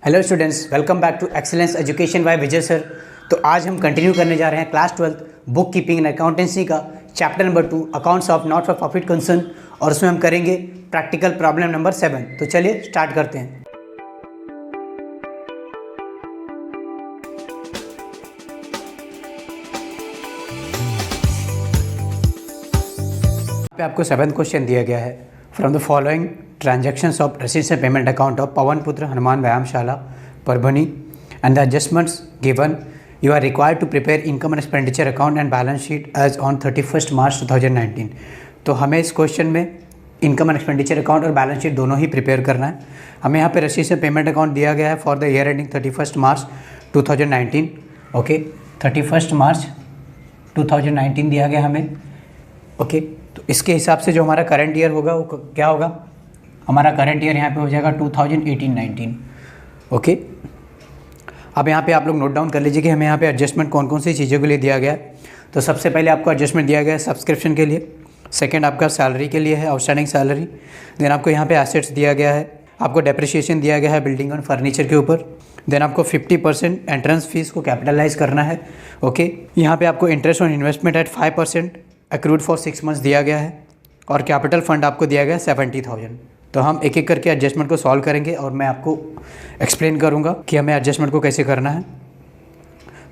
Hello students, welcome back to excellence education by Vijay sir. तो आज हम कंटिन्यू करने जा रहे हैं class 12 bookkeeping and accountancy का chapter number 2 accounts of not for profit concern, और उसमें हम करेंगे प्रैक्टिकल प्रॉब्लम नंबर 7। तो चलिए स्टार्ट करते हैं। पे आपको 7th क्वेश्चन दिया गया है। From the following transactions of रसीद से payment account of Pavan Putra Hanuman Vyayamshala Parbhani and the adjustments given you are required to prepare income and expenditure account and balance sheet as on 31 March 2019। तो हमें इस क्वेश्चन में इनकम एंड एक्सपेंडिचर अकाउंट और balance sheet दोनों ही prepare करना है। हमें यहाँ पे रसीद से पेमेंट अकाउंट दिया गया है for the year ending 31 March 2019। Okay, 31 March 2019 दिया गया हमें। ओके, तो इसके हिसाब से जो हमारा करंट ईयर होगा वो क्या होगा? हमारा करंट ईयर यहाँ पे हो जाएगा 2018-19। ओके, अब यहाँ पे आप लोग नोट डाउन कर लीजिए कि हमें यहाँ पे एडजस्टमेंट कौन कौन सी चीज़ों के लिए दिया गया है। तो सबसे पहले आपको एडजस्टमेंट दिया गया है सब्सक्रिप्शन के लिए, सेकेंड आपका सैलरी के लिए है, आउटस्टैंडिंग सैलरी। देन आपको यहाँ पे एसेट्स दिया गया है, आपको डेप्रिसिएशन दिया गया है बिल्डिंग और फर्नीचर के ऊपर। देन आपको 50% एंट्रेंस फीस को कैपिटलाइज करना है। ओके, यहाँ पे आपको interest on investment eight 5% accrued for 6 months दिया गया है, और कैपिटल फंड आपको दिया गया है 70,000। तो हम एक एक करके एडजस्टमेंट को सॉल्व करेंगे और मैं आपको एक्सप्लेन करूँगा कि हमें एडजस्टमेंट को कैसे करना है।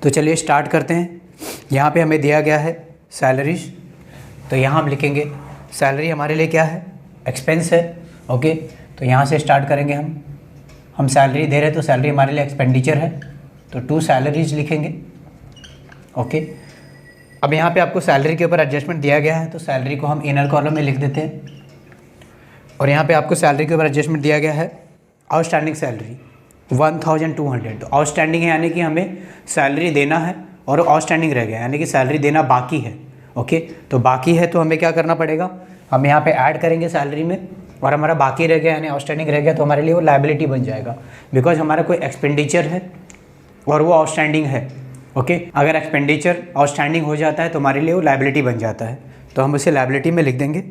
तो चलिए स्टार्ट करते हैं। यहाँ पे हमें दिया गया है सैलरीज, तो यहाँ हम लिखेंगे सैलरी हमारे लिए क्या है? एक्सपेंस है। ओके, तो यहाँ से स्टार्ट करेंगे हम सैलरी दे रहे हैं तो सैलरी हमारे लिए एक्सपेंडिचर है, तो 2 सैलरीज लिखेंगे। ओके, अब यहाँ पे आपको सैलरी के ऊपर एडजस्टमेंट दिया गया है तो सैलरी को हम इनर कॉलम में लिख देते हैं, और यहाँ पे आपको सैलरी के ऊपर एडजस्टमेंट दिया गया है आउटस्टैंडिंग सैलरी 1200। तो आउटस्टैंडिंग है यानी कि हमें सैलरी देना है और आउटस्टैंडिंग रह गया यानी कि सैलरी देना बाकी है। ओके, तो बाकी है तो हमें क्या करना पड़ेगा? हम यहाँ पे ऐड करेंगे सैलरी में, और हमारा बाकी रह गया यानी आउटस्टैंडिंग रह गया तो हमारे लिए वो लायबिलिटी बन जाएगा, बिकॉज हमारा कोई एक्सपेंडिचर है और वो आउटस्टैंडिंग है। ओके, अगर एक्सपेंडिचर आउटस्टैंडिंग हो जाता है तो हमारे लिए वो लायबिलिटी बन जाता है, तो हम उसे लायबिलिटी में लिख देंगे।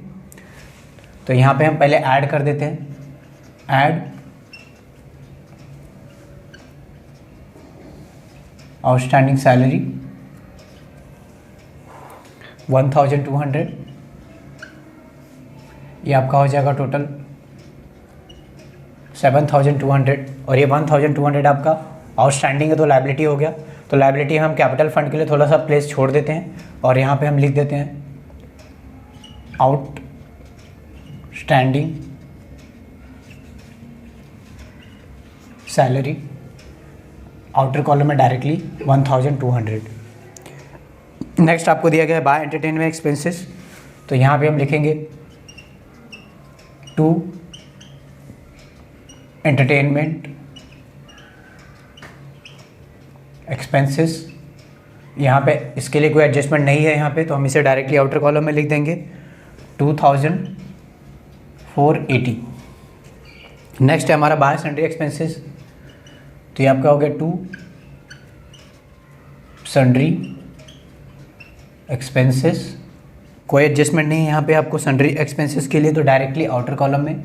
तो यहाँ पे हम पहले ऐड कर देते हैं, ऐड आउटस्टैंडिंग सैलरी 1200, ये आपका हो जाएगा टोटल 7200, और ये 1200 आपका आउटस्टैंडिंग है तो लायबिलिटी हो गया। तो लायबिलिटी हम कैपिटल फंड के लिए थोड़ा सा प्लेस छोड़ देते हैं, और यहाँ पे हम लिख देते हैं आउटस्टैंडिंग सैलरी, आउटर कॉलम में डायरेक्टली 1200। नेक्स्ट आपको दिया गया है बाय एंटरटेनमेंट एक्सपेंसेस, तो यहाँ पे हम लिखेंगे 2 एंटरटेनमेंट एक्सपेंसेस। यहाँ पे इसके लिए कोई एडजस्टमेंट नहीं है यहाँ पे, तो हम इसे डायरेक्टली आउटर कॉलम में लिख देंगे 2480। नेक्स्ट है हमारा बाय सन्ड्री एक्सपेंसेस, तो ये आपका हो गया 2 सन्ड्री एक्सपेंसेस। कोई एडजस्टमेंट नहीं है यहाँ पे आपको सन्ड्री एक्सपेंसेस के लिए, तो डायरेक्टली आउटर कॉलम में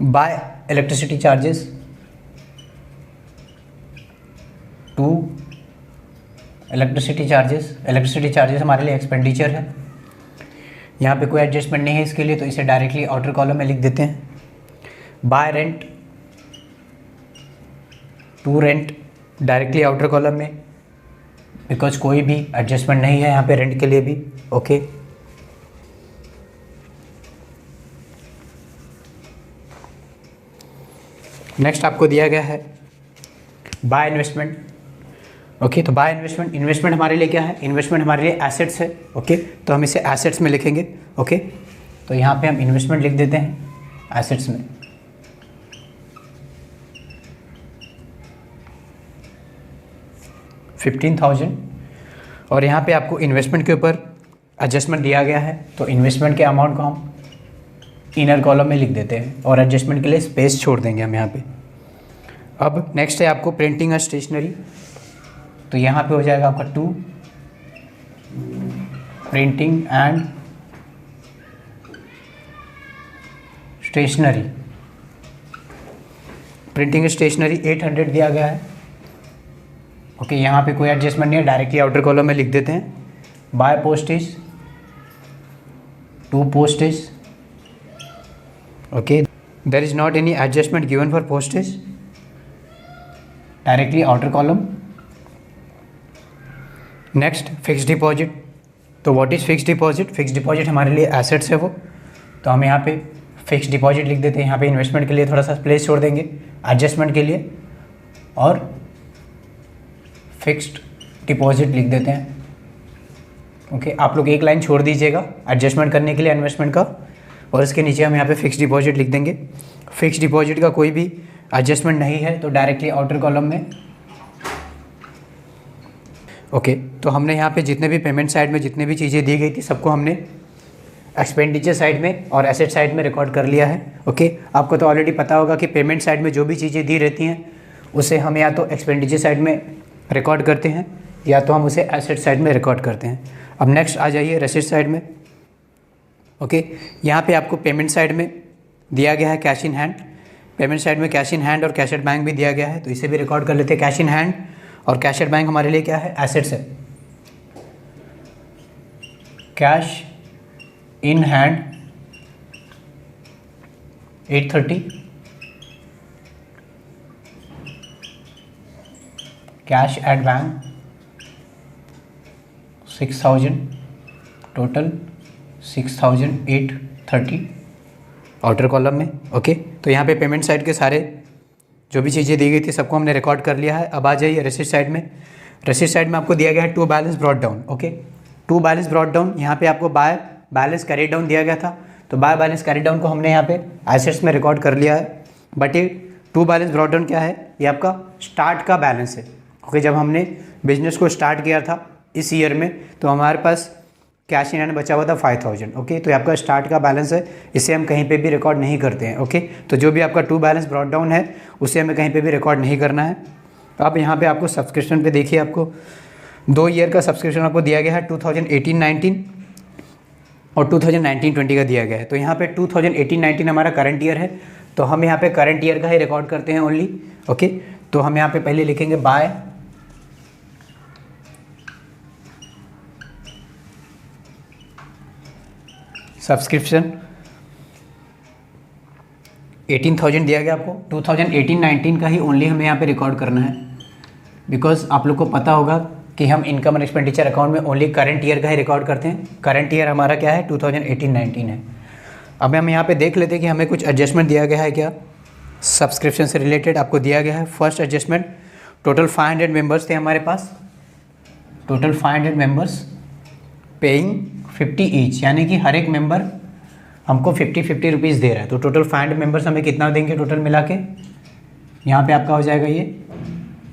bye electricity charges 2 electricity charges हमारे लिए एक्सपेंडिचर है, यहाँ पे कोई एडजस्टमेंट नहीं है इसके लिए, तो इसे डायरेक्टली आउटर कॉलम में लिख देते हैं। Bye rent 2 rent directly outer column में, बिकॉज कोई भी एडजस्टमेंट नहीं है यहाँ पे रेंट के लिए भी। ओके, नेक्स्ट आपको दिया गया है बाय इन्वेस्टमेंट। ओके, तो बाय इन्वेस्टमेंट हमारे लिए क्या है? इन्वेस्टमेंट हमारे लिए एसेट्स है। ओके, तो हम इसे एसेट्स में लिखेंगे। ओके, तो यहाँ पे हम इन्वेस्टमेंट लिख देते हैं एसेट्स में। $15,000, और यहाँ पे आपको इन्वेस्टमेंट के ऊपर एडजस्टमेंट दिया गया है, तो इन्वेस्टमेंट के अमाउंट को हम इनर कॉलम में लिख देते हैं, और एडजस्टमेंट के लिए स्पेस छोड़ देंगे हम यहाँ पे। अब नेक्स्ट है आपको प्रिंटिंग और स्टेशनरी, तो यहाँ पे हो जाएगा आपका 2 printing and stationery. Printing stationery 800 दिया गया है। ओके, यहाँ पे कोई एडजस्टमेंट नहीं है, डायरेक्टली आउटर कॉलम में लिख देते हैं। By postage, to postage, okay, there is not any adjustment given for postage, directly outer column. Next fix deposit. तो what is fix deposit? Fix deposit हमारे लिए एसेट्स है वो, तो हम यहाँ पे फिक्स डिपॉजिट लिख देते हैं। यहाँ पे इन्वेस्टमेंट के लिए थोड़ा सा प्लेस छोड़ देंगे, एडजस्टमेंट के लिए, और फिक्स्ड डिपॉजिट लिख देते हैं। ओके, आप लोग एक लाइन छोड़ दीजिएगा एडजस्टमेंट करने के लिए इन्वेस्टमेंट का, और इसके नीचे हम यहाँ पे फिक्स डिपॉजिट लिख देंगे। फिक्स डिपॉजिट का कोई भी एडजस्टमेंट नहीं है तो डायरेक्टली आउटर कॉलम में। ओके, तो हमने यहाँ पे जितने भी पेमेंट साइड में जितने भी चीज़ें दी गई थी सबको हमने एक्सपेंडिचर साइड में और एसेट साइड में रिकॉर्ड कर लिया है। ओके, आपको तो ऑलरेडी पता होगा कि पेमेंट साइड में जो भी चीज़ें दी रहती हैं उसे हम या तो एक्सपेंडिचर साइड में रिकॉर्ड करते हैं या तो हम उसे एसेट साइड में रिकॉर्ड करते हैं। अब नेक्स्ट आ जाइए रेसिट साइड में। ओके, यहाँ पे आपको पेमेंट साइड में दिया गया है cash in hand. Payment side में कैश इन हैंड और कैश एट बैंक भी दिया गया है, तो इसे भी रिकॉर्ड कर लेते हैं। कैश इन हैंड और कैश एट बैंक हमारे लिए क्या है? एसेट्स है। Cash in hand 830, cash at bank 6000, total 6830 outer column में। ओके, तो यहाँ पे पेमेंट साइड के सारे जो भी चीज़ें दी गई थी सबको हमने रिकॉर्ड कर लिया है। अब आ जाइए रेसिट साइड में। रेसिट साइड में आपको दिया गया है to balance brought down. Okay, to balance brought down, यहाँ पे आपको बाय बैलेंस कैरी डाउन दिया गया था, तो बाय बैलेंस कैरी डाउन को हमने यहाँ पे एसेट्स में रिकॉर्ड कर लिया है। बट ये टू बैलेंस ब्रॉट डाउन क्या है? ये आपका स्टार्ट का बैलेंस है। ओके, जब हमने बिजनेस को स्टार्ट किया था इस ईयर में तो हमारे पास कैश इन हैंड बचा हुआ था 5000। ओके, तो ये आपका स्टार्ट का बैलेंस है, इसे हम कहीं पे भी रिकॉर्ड नहीं करते हैं। ओके, तो जो भी आपका टू बैलेंस ब्रॉट डाउन है उसे हमें कहीं पे भी रिकॉर्ड नहीं करना है। अब यहाँ पे आपको सब्सक्रिप्शन पे देखिए, आपको 2 ईयर का सब्सक्रिप्शन आपको दिया गया है, 2018-19 और 2019-20 का दिया गया है। तो यहाँ पे 2018-19 हमारा करंट ईयर है, तो हम यहाँ पे करंट ईयर का ही रिकॉर्ड करते हैं ओनली। ओके, तो हम यहाँ पे पहले लिखेंगे बाय सब्सक्रिप्शन 18,000 दिया गया आपको, 2018-19 का ही ओनली हमें यहाँ पे रिकॉर्ड करना है, बिकॉज आप लोग को पता होगा कि हम इनकम एंड एक्सपेंडिचर अकाउंट में ओनली करंट ईयर का ही रिकॉर्ड करते हैं। करंट ईयर हमारा क्या है? 2018-19 है। अब हम यहाँ पे देख लेते हैं कि हमें कुछ एडजस्टमेंट दिया गया है क्या सब्सक्रिप्शन से रिलेटेड। आपको दिया गया है फर्स्ट एडजस्टमेंट, टोटल 500 मेंबर्स थे हमारे पास, टोटल 500 मेंबर्स पेइंग 50 ईच, यानी कि हर एक मेंबर हमको 50 रुपीज़ दे रहा है। तो टोटल 500 मेंबर्स हमें कितना देंगे टोटल मिला के? यहाँ पे आपका हो जाएगा ये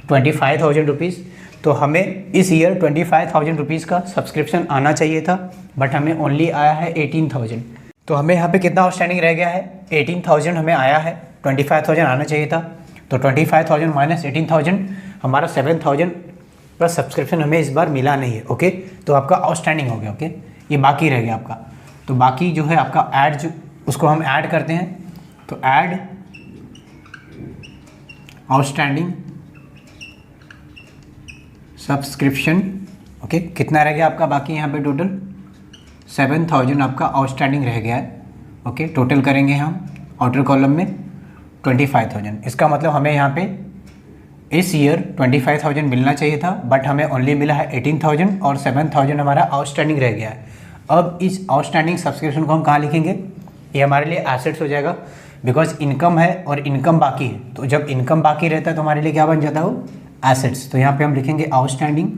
25,000 रुपीज़। तो हमें इस ईयर 25,000 रुपीज़ का सब्सक्रिप्शन आना चाहिए था, बट हमें ओनली आया है 18,000। तो हमें यहाँ पे कितना आउटस्टैंडिंग रह गया है? 18,000 हमें आया है, 25,000 आना चाहिए था। तो 25,000 माइनस 18,000 हमारा 7,000 प्लस सब्सक्रिप्शन हमें इस बार मिला नहीं है। ओके, तो आपका आउटस्टैंडिंग हो गया। ओके, ये बाकी रह गया आपका। तो बाकी जो है आपका ऐड, जो उसको हम ऐड करते हैं, तो ऐड आउटस्टैंडिंग सब्सक्रिप्शन। ओके, कितना रह गया आपका बाकी? यहाँ पे टोटल 7,000 आपका आउटस्टैंडिंग रह गया है। ओके, टोटल करेंगे हम आउटर कॉलम में 25,000। इसका मतलब हमें यहाँ पे इस ईयर 25,000 मिलना चाहिए था, बट हमें ओनली मिला है 18,000 और 7,000 हमारा आउटस्टैंडिंग रह गया है। अब इस आउटस्टैंडिंग सब्सक्रिप्शन को हम कहाँ लिखेंगे? ये हमारे लिए एसेट्स हो जाएगा, बिकॉज इनकम है और इनकम बाकी है। तो जब इनकम बाकी रहता है तो हमारे लिए क्या बन जाता है? वो एसेट्स। तो यहाँ पे हम लिखेंगे आउटस्टैंडिंग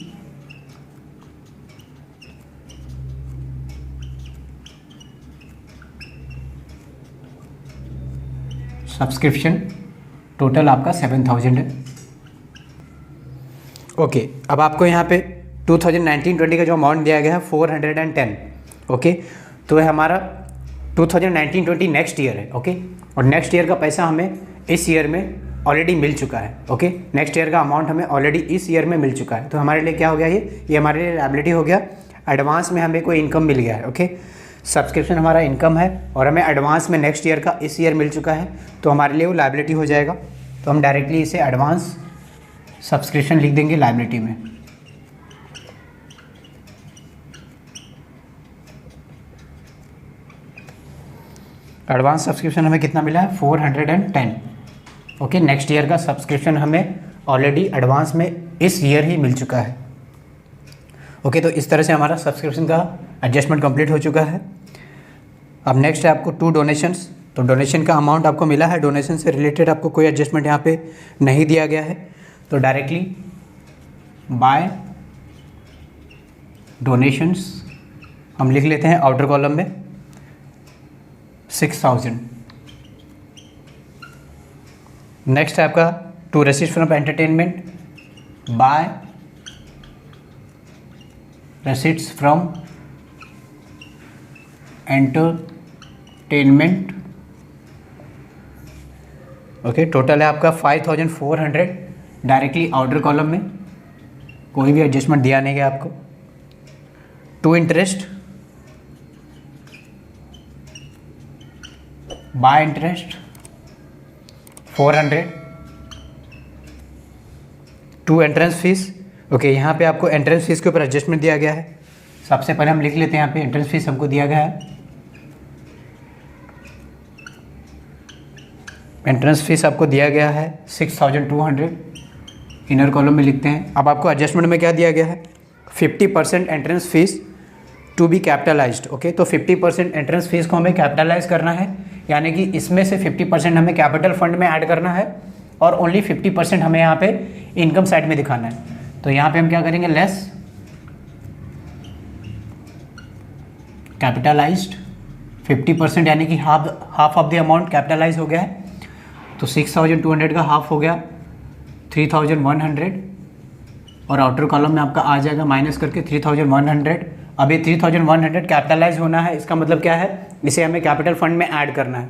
सब्सक्रिप्शन, टोटल आपका 7,000 है। ओके, अब आपको यहाँ पे 2019-20 का जो अमाउंट दिया गया है 410। ओके, तो ये हमारा 2019-20 नेक्स्ट ईयर है। ओके, और नेक्स्ट ईयर का पैसा हमें इस ईयर में ऑलरेडी मिल चुका है। ओके, नेक्स्ट ईयर का अमाउंट हमें ऑलरेडी इस ईयर में मिल चुका है। तो हमारे लिए क्या हो गया? ये हमारे लिए लायबिलिटी हो गया। एडवांस में हमें कोई इनकम मिल गया है। ओके, सब्सक्रिप्शन हमारा इनकम है और हमें एडवांस में नेक्स्ट ईयर का इस ईयर मिल चुका है, तो हमारे लिए वो लायबिलिटी हो जाएगा। तो हम डायरेक्टली इसे एडवांस सब्सक्रिप्शन लिख देंगे लायबिलिटी में। एडवांस सब्सक्रिप्शन हमें कितना मिला है 410। ओके, नेक्स्ट ईयर का सब्सक्रिप्शन हमें ऑलरेडी एडवांस में इस ईयर ही मिल चुका है। ओके, तो इस तरह से हमारा सब्सक्रिप्शन का एडजस्टमेंट कंप्लीट हो चुका है। अब नेक्स्ट है आपको 2 डोनेशंस। तो डोनेशन का अमाउंट आपको मिला है, डोनेशन से रिलेटेड आपको कोई एडजस्टमेंट यहाँ पे नहीं दिया गया है। तो डायरेक्टली बाय डोनेशंस हम लिख लेते हैं आउटर कॉलम में 6000। नेक्स्ट है आपका 2 receipt from entertainment, by receipts from entertainment. Okay, total है आपका 5400 डायरेक्टली आउटर कॉलम में, कोई भी एडजस्टमेंट दिया नहीं गया आपको। 2 interest, bye interest 400। 2 entrance fees. Okay, यहाँ पे आपको एंट्रेंस फीस के ऊपर एडजस्टमेंट दिया गया है। सबसे पहले हम लिख लेते हैं यहाँ पे एंट्रेंस फीस हमको दिया गया है। एंट्रेंस फीस आपको दिया गया है 6200, इनर कॉलम में लिखते हैं। अब आपको एडजस्टमेंट में क्या दिया गया है 50% entrance fees to be capitalised. Okay, तो 50% एंट्रेंस फीस को हमें कैपिटलाइज करना है, यानी कि इसमें से 50% हमें कैपिटल फंड में ऐड करना है और ओनली 50% हमें यहाँ पे इनकम साइड में दिखाना है। तो यहाँ पे हम क्या करेंगे, लेस कैपिटलाइज्ड 50%, यानी कि half of the amount capitalise हो गया है। तो 6200 का हाफ हो गया 3100, और आउटर कॉलम में आपका आ जाएगा माइनस करके 3100। अब ये 3100 कैपिटलाइज होना है, इसका मतलब क्या है, इसे हमें कैपिटल फंड में ऐड करना है।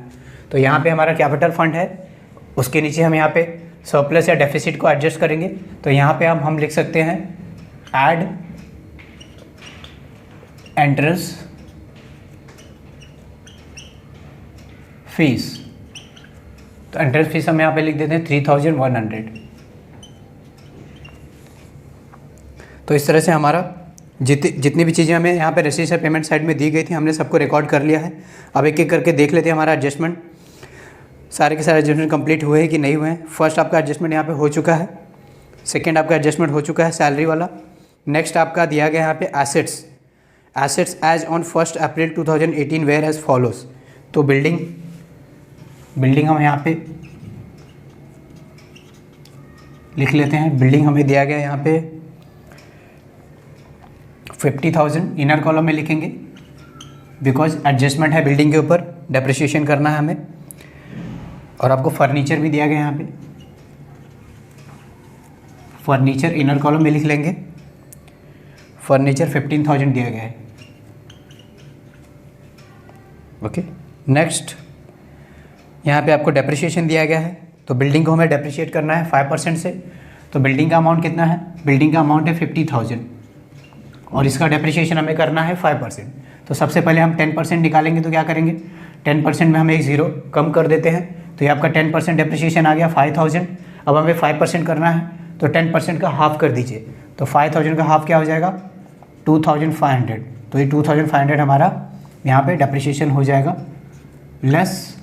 तो यहाँ पे हमारा कैपिटल फंड है, उसके नीचे हम यहाँ पे सरप्लस या डेफिसिट को एडजस्ट करेंगे। तो यहाँ पे हम लिख सकते हैं ऐड एंट्रेंस फीस। तो एंट्रेंस फीस हम यहाँ पे लिख देते हैं 3100। तो इस तरह से हमारा जितनी भी चीज़ें हमें यहाँ पे रेसिप्ट पेमेंट साइड में दी गई थी हमने सबको रिकॉर्ड कर लिया है। अब एक एक करके देख लेते हैं हमारा एडजस्टमेंट, सारे के सारे एडजस्टमेंट कंप्लीट हुए हैं कि नहीं हुए हैं। फर्स्ट आपका एडजस्टमेंट यहाँ पे हो चुका है, सेकंड आपका एडजस्टमेंट हो चुका है सैलरी वाला। नेक्स्ट आपका दिया गया यहाँ पे assets as on 1 April 2018 where as follows. तो बिल्डिंग हम यहाँ पे लिख लेते हैं। बिल्डिंग हमें दिया गया यहाँ पे 50,000, इनर कॉलम में लिखेंगे बिकॉज एडजस्टमेंट है बिल्डिंग के ऊपर, डेप्रिसिएशन करना है हमें। और आपको फर्नीचर भी दिया गया यहाँ पे, फर्नीचर इनर कॉलम में लिख लेंगे। फर्नीचर 15,000 दिया गया है। ओके, नेक्स्ट यहाँ पे आपको डेप्रिसिएशन दिया गया है। तो बिल्डिंग को हमें डेप्रिशिएट करना है 5% से। तो बिल्डिंग का अमाउंट कितना है, बिल्डिंग का अमाउंट है 50,000 और इसका डेप्रिशिएशन हमें करना है 5%। तो सबसे पहले हम 10% निकालेंगे। तो क्या करेंगे, 10% में हम एक ज़ीरो कम कर देते हैं। तो ये आपका 10% डेप्रिशिएशन आ गया 5,000। अब हमें 5% करना है, तो 10% का हाफ कर दीजिए। तो 5,000 का हाफ क्या हो जाएगा 2,500। तो ये 2,500 हमारा यहाँ पे डेप्रिशिएशन हो जाएगा, लेस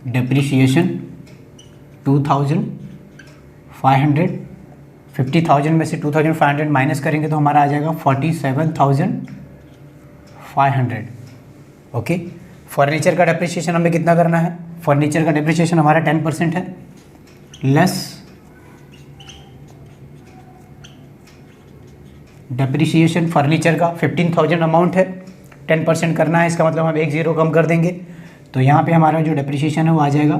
डेप्रिशिएशन 2,500। 50,000 में से 2,500 माइनस करेंगे तो हमारा आ जाएगा 47,500। ओके, फर्नीचर का डेप्रिसिएशन हमें कितना करना है, फर्नीचर का डेप्रिसिएशन हमारा 10% है, लेस डेप्रिसिएशन फर्नीचर का 15,000 अमाउंट है, 10% करना है, इसका मतलब हम एक ज़ीरो कम कर देंगे। तो यहाँ पे हमारा जो डेप्रिसिएशन है वो आ जाएगा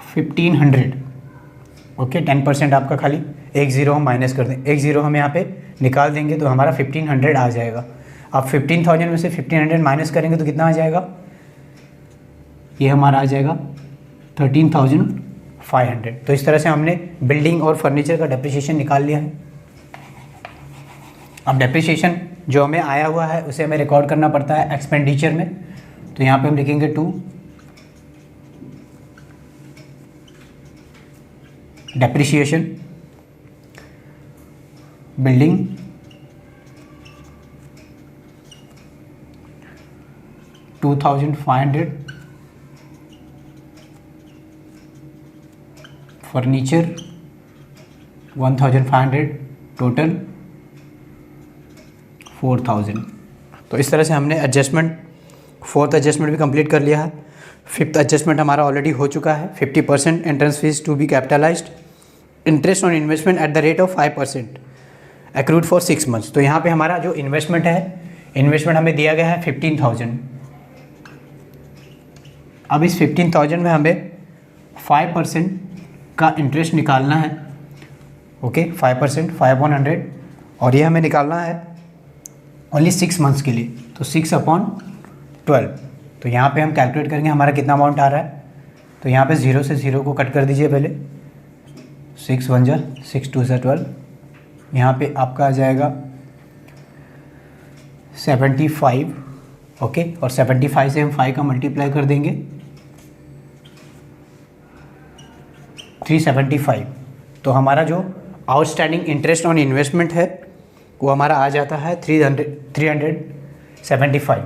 1,500। ओके, 10% आपका खाली एक ज़ीरो हम माइनस कर दें, एक ज़ीरो हम यहाँ पे निकाल देंगे तो हमारा 1,500 आ जाएगा। अब 15,000 में से 1,500 माइनस करेंगे तो कितना आ जाएगा, ये हमारा आ जाएगा 13,500। तो इस तरह से हमने बिल्डिंग और फर्नीचर का डेप्रिसिएशन निकाल लिया है। अब डेप्रिसिएशन जो हमें आया हुआ है उसे हमें रिकॉर्ड करना पड़ता है एक्सपेंडिचर में। तो यहाँ पे हम लिखेंगे 2 डेप्रिसिएशन, बिल्डिंग, $2,500, फर्नीचर 1,500, टोटल 4,000। तो इस तरह से हमने एडजस्टमेंट, फोर्थ एडजस्टमेंट भी कंप्लीट कर लिया है। फिफ्थ एडजस्टमेंट हमारा ऑलरेडी हो चुका है। 50% entrance fees to be capitalised, interest on investment at the rate of 5%, accrued for 6 months. तो यहाँ पे हमारा जो इन्वेस्टमेंट है, इन्वेस्टमेंट हमें दिया गया है 15,000। अब इस 15,000 में हमें 5% का इंटरेस्ट निकालना है। ओके, 5%, 5/100, और ये हमें निकालना है ओनली 6 मंथ्स के लिए। तो 6/12। तो यहाँ पे हम कैलकुलेट करेंगे हमारा कितना अमाउंट आ रहा है। तो यहाँ पे 0 से 0 को कट कर दीजिए पहले। 6 1 जा 6 2 12। यहाँ पे आपका आ जाएगा 75। ओके, और 75 से हम 5 का मल्टीप्लाई कर देंगे, 375। तो हमारा जो आउटस्टैंडिंग इंटरेस्ट ऑन इन्वेस्टमेंट है वो हमारा आ जाता है 375।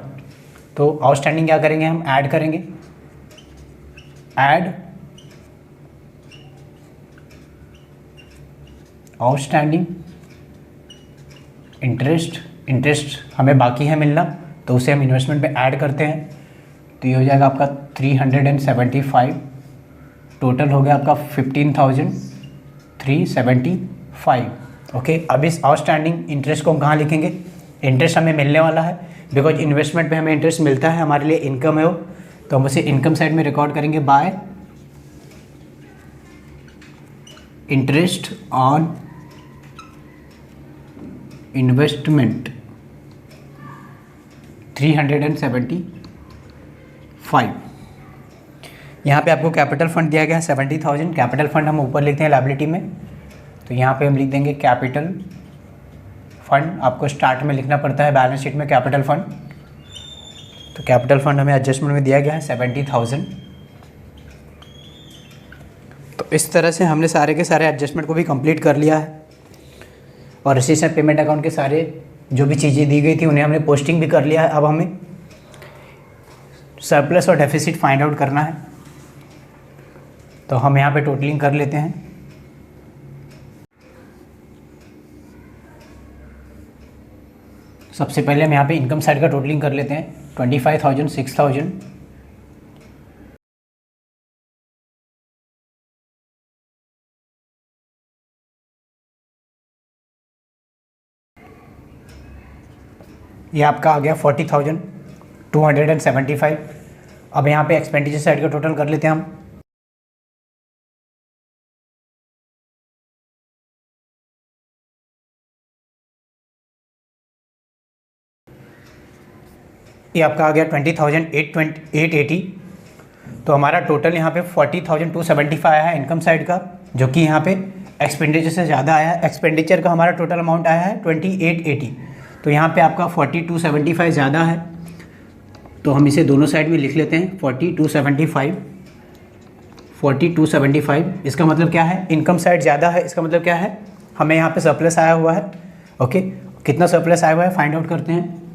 तो आउटस्टैंडिंग क्या करेंगे, हम ऐड करेंगे, ऐड आउटस्टैंडिंग इंटरेस्ट हमें बाकी है मिलना, तो उसे हम इन्वेस्टमेंट पे ऐड करते हैं। तो ये हो जाएगा आपका 375, टोटल हो गया आपका 15,375। ओके, अब इस आउटस्टैंडिंग इंटरेस्ट को हम कहाँ लिखेंगे, इंटरेस्ट हमें मिलने वाला है, बिकॉज इन्वेस्टमेंट पे हमें इंटरेस्ट मिलता है, हमारे लिए इनकम है वो, तो हम उसे इनकम साइड में रिकॉर्ड करेंगे बाय इंटरेस्ट ऑन इन्वेस्टमेंट 375। यहाँ पे आपको कैपिटल फंड दिया गया है 70,000। कैपिटल फंड हम ऊपर लिखते हैं लायबिलिटी में, तो यहाँ पे हम लिख देंगे कैपिटल फंड। आपको स्टार्ट में लिखना पड़ता है बैलेंस शीट में कैपिटल फंड। तो कैपिटल फंड हमें एडजस्टमेंट में दिया गया है 70,000। तो इस तरह से हमने सारे के सारे एडजस्टमेंट को भी कंप्लीट कर लिया है, और रिसीट्स एंड पेमेंट अकाउंट के सारे जो भी चीज़ें दी गई थी उन्हें हमने पोस्टिंग भी कर लिया है। अब हमें सरप्लस और डेफिसिट फाइंड आउट करना है, तो हम यहाँ पे टोटलिंग कर लेते हैं। सबसे पहले हम यहाँ पे इनकम साइड का टोटलिंग कर लेते हैं। 25,000, 6,000, ये आपका आ गया 40,275। अब यहाँ पे एक्सपेंडिचर साइड का टोटल कर लेते हैं हम। ये आपका आ गया 20,880। तो हमारा टोटल यहाँ पे 40,275 आया है इनकम साइड का, जो कि यहाँ पे एक्सपेंडिचर से ज़्यादा आया है। एक्सपेंडिचर का हमारा टोटल अमाउंट आया है 2880। तो यहाँ पे आपका 4275 ज़्यादा है, तो हम इसे दोनों साइड में लिख लेते हैं 4275। इसका मतलब क्या है, इनकम साइड ज़्यादा है, इसका मतलब क्या है, हमें यहाँ पे सरप्लस आया हुआ है। ओके, कितना सरप्लस आया हुआ है फाइंड आउट करते हैं।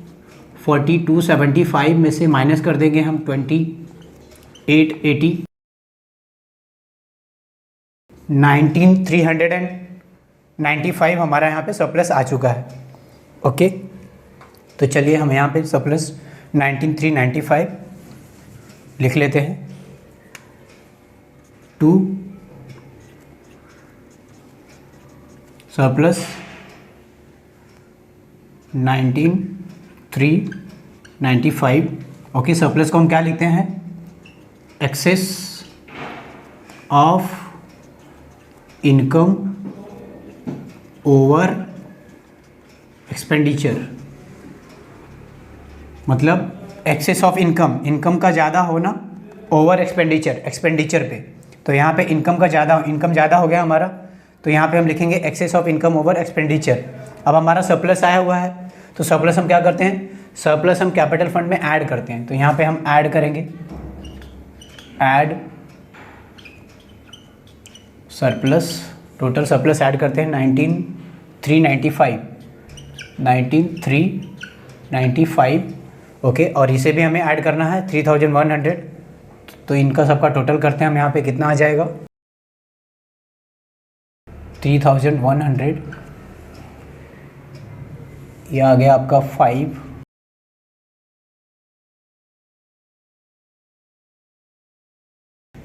4275 में से माइनस कर देंगे हम 2880, 19,395 हमारा यहाँ पे सरप्लस आ चुका है। ओके, तो चलिए हम यहाँ पे सरप्लस 19,395 लिख लेते हैं। To surplus 19,395। ओके, सरप्लस को हम क्या लिखते हैं, excess of income over expenditure. मतलब एक्सेस ऑफ इनकम का ज़्यादा होना ओवर एक्सपेंडिचर पे। तो यहाँ पे इनकम ज़्यादा हो गया हमारा, तो यहाँ पे हम लिखेंगे excess of income over expenditure. अब हमारा सरप्लस आया हुआ है, तो सरप्लस हम क्या करते हैं, सरप्लस हम कैपिटल फंड में ऐड करते हैं। तो यहाँ पे हम ऐड करेंगे, add surplus, total surplus add करते हैं 19,395 ओके, और इसे भी हमें ऐड करना है 3,100, तो इनका सबका टोटल करते हैं हम यहाँ पे कितना आ जाएगा 3,100, यह आ गया आपका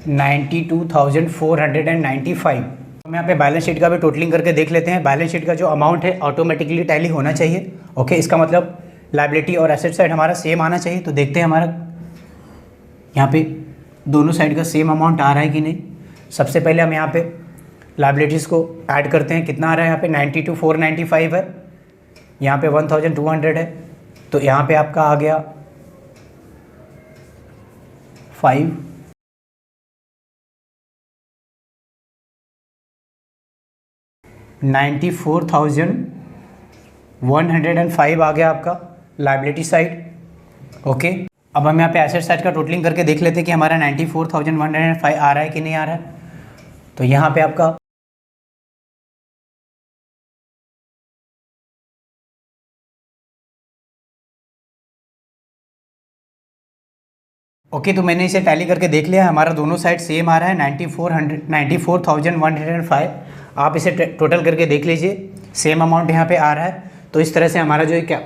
92,495। हम यहाँ पे बैलेंस शीट का भी टोटलिंग करके देख लेते हैं। बैलेंस शीट का जो अमाउंट है ऑटोमेटिकली टैली होना चाहिए ओके, इसका मतलब लायबिलिटी और एसेट साइड हमारा सेम आना चाहिए। तो देखते हैं हमारा यहाँ पे दोनों साइड का सेम अमाउंट आ रहा है कि नहीं। सबसे पहले हम यहाँ पे लायबिलिटीज़ को ऐड करते हैं, कितना आ रहा है यहाँ पे 92,495 है, यहाँ पे 1,200 है, तो यहाँ पे आपका आ गया 94,105 आ गया आपका लायबिलिटी साइड ओके। अब हम यहाँ पे एसेट साइड का टोटलिंग करके देख लेते हैं कि हमारा 94,105 आ रहा है कि नहीं आ रहा है। तो यहाँ पे आपका ओके, तो मैंने इसे टैली करके देख लिया, हमारा दोनों साइड सेम आ रहा है 94,105। आप इसे टोटल करके देख लीजिए, सेम अमाउंट यहाँ पे आ रहा है। तो इस तरह से हमारा जो क्या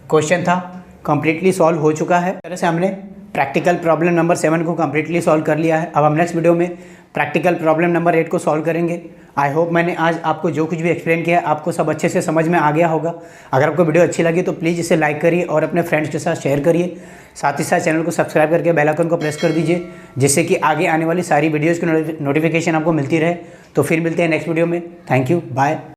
क्वेश्चन था कंप्लीटली सॉल्व हो चुका है। इस तरह से हमने प्रैक्टिकल प्रॉब्लम नंबर 7 को कंप्लीटली सॉल्व कर लिया है। अब हम नेक्स्ट वीडियो में प्रैक्टिकल प्रॉब्लम नंबर 8 को सॉल्व करेंगे। आई होप मैंने आज आपको जो कुछ भी एक्सप्लेन किया आपको सब अच्छे से समझ में आ गया होगा। अगर आपको वीडियो अच्छी लगी तो प्लीज़ इसे लाइक करिए और अपने फ्रेंड्स के साथ शेयर करिए। साथ ही साथ चैनल को सब्सक्राइब करके बेल आइकन को प्रेस कर दीजिए, जिससे कि आगे आने वाली सारी वीडियोज़ की नोटिफिकेशन आपको मिलती रहे। तो फिर मिलते हैं नेक्स्ट वीडियो में। Thank you, bye.